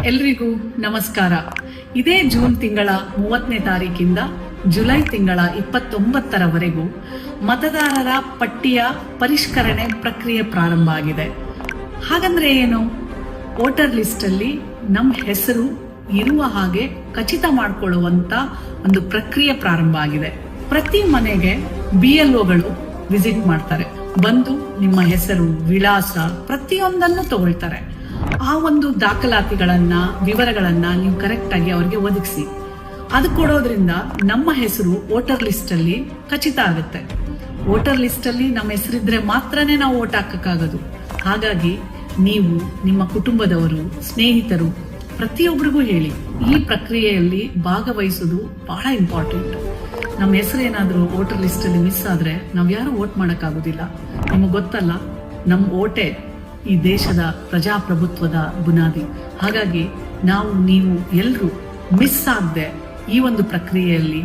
ಎಲ್ರಿಗೂ ನಮಸ್ಕಾರ. ಇದೇ ಜೂನ್ ತಿಂಗಳ 30ನೇ ತಾರೀಕಿಂದ ಜುಲೈ ತಿಂಗಳ 29ರವರೆಗೂ ಮತದಾರರ ಪಟ್ಟಿಯ ಪರಿಷ್ಕರಣೆ ಪ್ರಕ್ರಿಯೆ ಪ್ರಾರಂಭ ಆಗಿದೆ. ಹಾಗಂದ್ರೆ ಏನು? ವೋಟರ್ ಲಿಸ್ಟ್ ಅಲ್ಲಿ ನಮ್ಮ ಹೆಸರು ಇರುವ ಹಾಗೆ ಖಚಿತ ಮಾಡಿಕೊಳ್ಳುವಂತ ಒಂದು ಪ್ರಕ್ರಿಯೆ ಪ್ರಾರಂಭ ಆಗಿದೆ. ಪ್ರತಿ ಮನೆಗೆ BLOಗಳು ವಿಸಿಟ್ ಮಾಡ್ತಾರೆ. ಬಂದು ನಿಮ್ಮ ಹೆಸರು, ವಿಳಾಸ ಪ್ರತಿಯೊಂದನ್ನು ತಗೊಳ್ತಾರೆ. ಆ ಒಂದು ದಾಖಲಾತಿಗಳನ್ನ, ವಿವರಗಳನ್ನ ನೀವು ಕರೆಕ್ಟ್ ಆಗಿ ಅವರಿಗೆ ಒದಗಿಸಿ. ಅದು ಕೊಡೋದ್ರಿಂದ ನಮ್ಮ ಹೆಸರು ವೋಟರ್ ಲಿಸ್ಟ್ ಅಲ್ಲಿ ಖಚಿತ ಆಗುತ್ತೆ. ವೋಟರ್ ಲಿಸ್ಟ್ ಅಲ್ಲಿ ನಮ್ಮ ಹೆಸರಿದ್ರೆ ಮಾತ್ರನೇ ನಾವು ವೋಟ್ ಹಾಕಕ್ಕಾಗೋದು. ಹಾಗಾಗಿ ನೀವು ನಿಮ್ಮ ಕುಟುಂಬದವರು, ಸ್ನೇಹಿತರು ಪ್ರತಿಯೊಬ್ಬರಿಗೂ ಹೇಳಿ, ಈ ಪ್ರಕ್ರಿಯೆಯಲ್ಲಿ ಭಾಗವಹಿಸೋದು ಬಹಳ ಇಂಪಾರ್ಟೆಂಟ್. ನಮ್ಮ ಹೆಸರು ಏನಾದ್ರೂ ವೋಟರ್ ಲಿಸ್ಟ್ ಅಲ್ಲಿ ಮಿಸ್ ಆದ್ರೆ ನಾವ್ ಯಾರು ವೋಟ್ ಮಾಡಕ್ಕಾಗೋದಿಲ್ಲ. ನಿಮಗೆ ಗೊತ್ತಲ್ಲ, ನಮ್ಮ ವೋಟೇ ಈ ದೇಶದ ಪ್ರಜಾಪ್ರಭುತ್ವದ ಬುನಾದಿ. ಹಾಗಾಗಿ ನೀವು ಎಲ್ಲರೂ ಮಿಸ್ ಆಗದೆ ಈ ಒಂದು ಪ್ರಕ್ರಿಯೆಯಲ್ಲಿ